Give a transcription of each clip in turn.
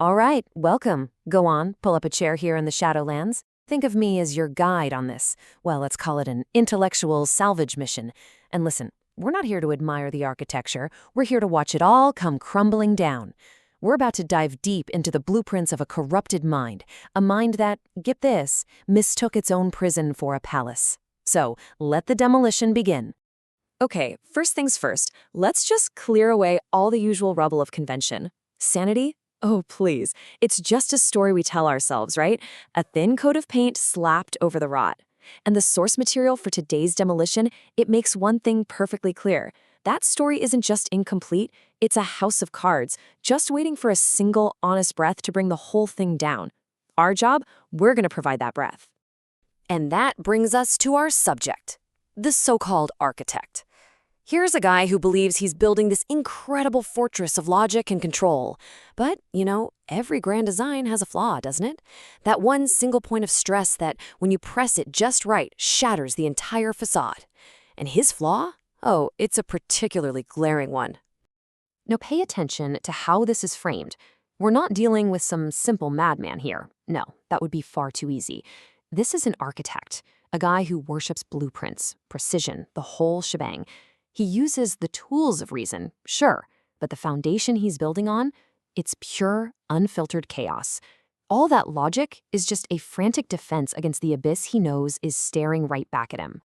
All right, welcome. Go on, pull up a chair here in the Shadowlands. Think of me as your guide on this. Well, let's call it an intellectual salvage mission. And listen, we're not here to admire the architecture. We're here to watch it all come crumbling down. We're about to dive deep into the blueprints of a corrupted mind, a mind that, get this, mistook its own prison for a palace. So, let the demolition begin. Okay, first things first, let's just clear away all the usual rubble of convention. Sanity? Oh, please. It's just a story we tell ourselves, right? A thin coat of paint slapped over the rot. And the source material for today's demolition, it makes one thing perfectly clear. That story isn't just incomplete, it's a house of cards, just waiting for a single honest breath to bring the whole thing down. Our job? We're going to provide that breath. And that brings us to our subject, the so-called architect. Here's a guy who believes he's building this incredible fortress of logic and control. But, every grand design has a flaw, doesn't it? That one single point of stress that, when you press it just right, shatters the entire facade. And his flaw? Oh, it's a particularly glaring one. Now pay attention to how this is framed. We're not dealing with some simple madman here. No, that would be far too easy. This is an architect, a guy who worships blueprints, precision, the whole shebang. He uses the tools of reason, sure, but the foundation he's building on, it's pure, unfiltered chaos. All that logic is just a frantic defense against the abyss he knows is staring right back at him.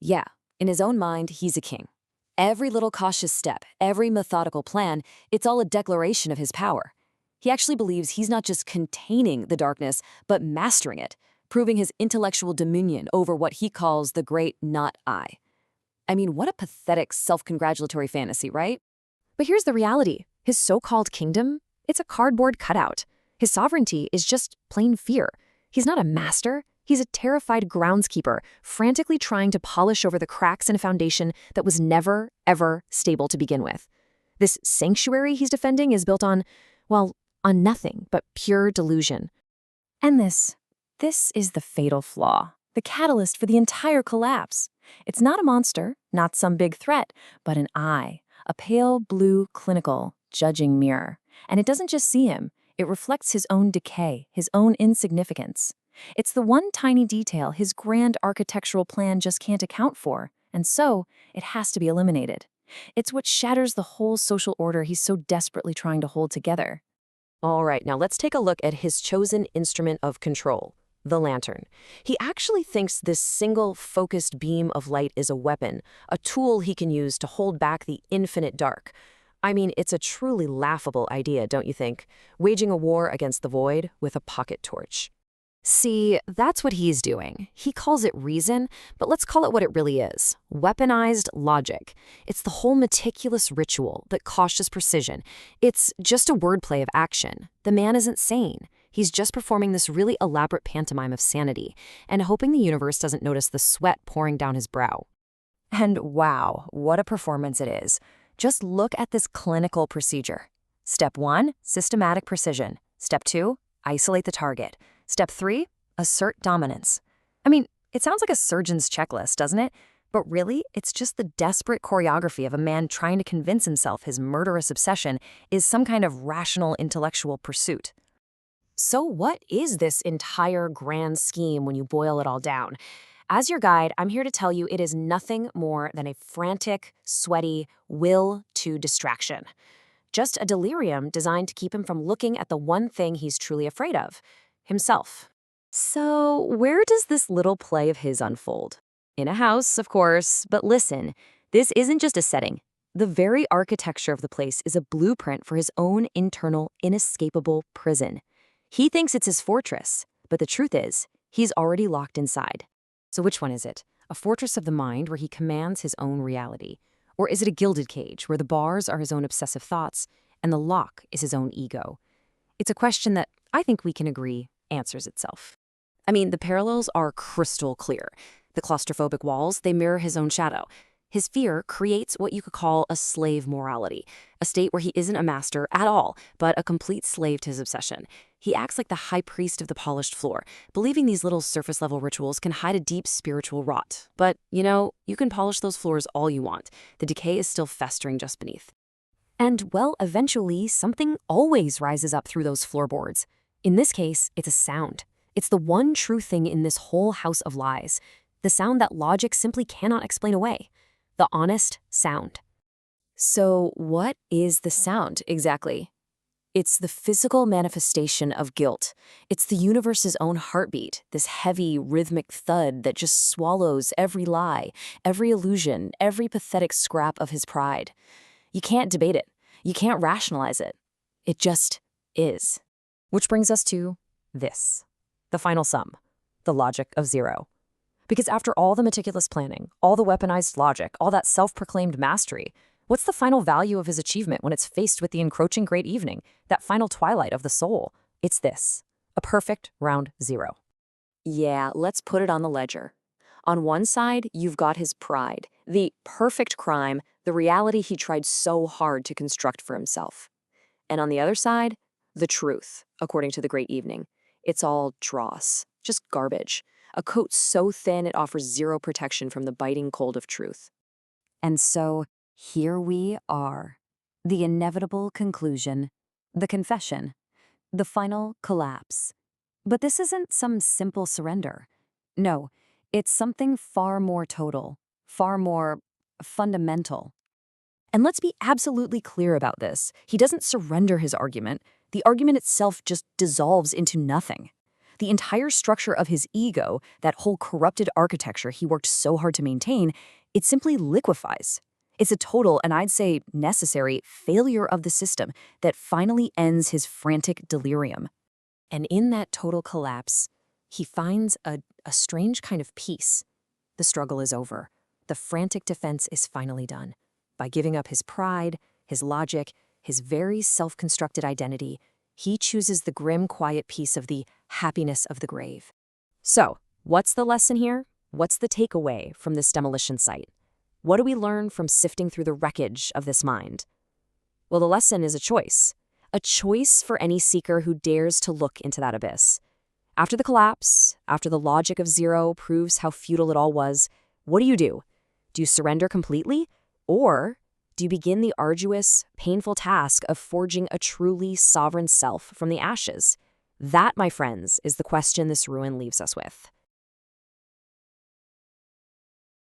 Yeah, in his own mind, he's a king. Every little cautious step, every methodical plan, it's all a declaration of his power. He actually believes he's not just containing the darkness, but mastering it, proving his intellectual dominion over what he calls the great not I. I mean, what a pathetic self-congratulatory fantasy, right? But here's the reality. His so-called kingdom, it's a cardboard cutout. His sovereignty is just plain fear. He's not a master. He's a terrified groundskeeper, frantically trying to polish over the cracks in a foundation that was never, ever stable to begin with. This sanctuary he's defending is built on, well, on nothing but pure delusion. And this is the fatal flaw, the catalyst for the entire collapse. It's not a monster, not some big threat, but an eye, a pale blue clinical judging mirror. And it doesn't just see him, it reflects his own decay, his own insignificance. It's the one tiny detail his grand architectural plan just can't account for, and so it has to be eliminated. It's what shatters the whole social order he's so desperately trying to hold together. All right, now let's take a look at his chosen instrument of control. The lantern. He actually thinks this single focused beam of light is a weapon, a tool he can use to hold back the infinite dark. I mean, it's a truly laughable idea, don't you think? Waging a war against the void with a pocket torch. See, that's what he's doing. He calls it reason, but let's call it what it really is. Weaponized logic. It's the whole meticulous ritual, that cautious precision. It's just a wordplay of action. The man isn't sane. He's just performing this really elaborate pantomime of sanity and hoping the universe doesn't notice the sweat pouring down his brow. And wow, what a performance it is. Just look at this clinical procedure. Step 1, systematic precision. Step 2, isolate the target. Step 3, assert dominance. I mean, it sounds like a surgeon's checklist, doesn't it? But really, it's just the desperate choreography of a man trying to convince himself his murderous obsession is some kind of rational intellectual pursuit. So what is this entire grand scheme when you boil it all down? As your guide, I'm here to tell you it is nothing more than a frantic, sweaty will to distraction. Just a delirium designed to keep him from looking at the one thing he's truly afraid of, himself. So where does this little play of his unfold? In a house, of course, but listen, this isn't just a setting. The very architecture of the place is a blueprint for his own internal, inescapable prison. He thinks it's his fortress, but the truth is, he's already locked inside. So which one is it? A fortress of the mind where he commands his own reality? Or is it a gilded cage where the bars are his own obsessive thoughts and the lock is his own ego? It's a question that I think we can agree answers itself. I mean, the parallels are crystal clear. The claustrophobic walls, they mirror his own shadow. His fear creates what you could call a slave morality, a state where he isn't a master at all, but a complete slave to his obsession. He acts like the high priest of the polished floor, believing these little surface-level rituals can hide a deep spiritual rot. But, you can polish those floors all you want. The decay is still festering just beneath. And, well, eventually, something always rises up through those floorboards. In this case, it's a sound. It's the one true thing in this whole house of lies. The sound that logic simply cannot explain away. The honest sound. So, what is the sound exactly? It's the physical manifestation of guilt. It's the universe's own heartbeat, this heavy, rhythmic thud that just swallows every lie, every illusion, every pathetic scrap of his pride. You can't debate it. You can't rationalize it. It just is. Which brings us to this, the final sum, the logic of zero. Because after all the meticulous planning, all the weaponized logic, all that self-proclaimed mastery, what's the final value of his achievement when it's faced with the encroaching great evening, that final twilight of the soul? It's this, a perfect round zero. Yeah, let's put it on the ledger. On one side, you've got his pride, the perfect crime, the reality he tried so hard to construct for himself. And on the other side, the truth, according to the great evening. It's all dross, just garbage. A coat so thin it offers zero protection from the biting cold of truth. And so, here we are. The inevitable conclusion. The confession. The final collapse. But this isn't some simple surrender. No, it's something far more total, far more fundamental. And let's be absolutely clear about this. He doesn't surrender his argument. The argument itself just dissolves into nothing. The entire structure of his ego, that whole corrupted architecture he worked so hard to maintain, it simply liquefies. It's a total, and I'd say necessary, failure of the system that finally ends his frantic delirium. And in that total collapse, he finds a strange kind of peace. The struggle is over. The frantic defense is finally done. By giving up his pride, his logic, his very self-constructed identity, he chooses the grim, quiet peace of the happiness of the grave. So, what's the lesson here? What's the takeaway from this demolition site? What do we learn from sifting through the wreckage of this mind? Well, the lesson is a choice for any seeker who dares to look into that abyss. After the collapse, after the logic of zero proves how futile it all was, what do? Do you surrender completely? Or do you begin the arduous, painful task of forging a truly sovereign self from the ashes? That, my friends, is the question this ruin leaves us with.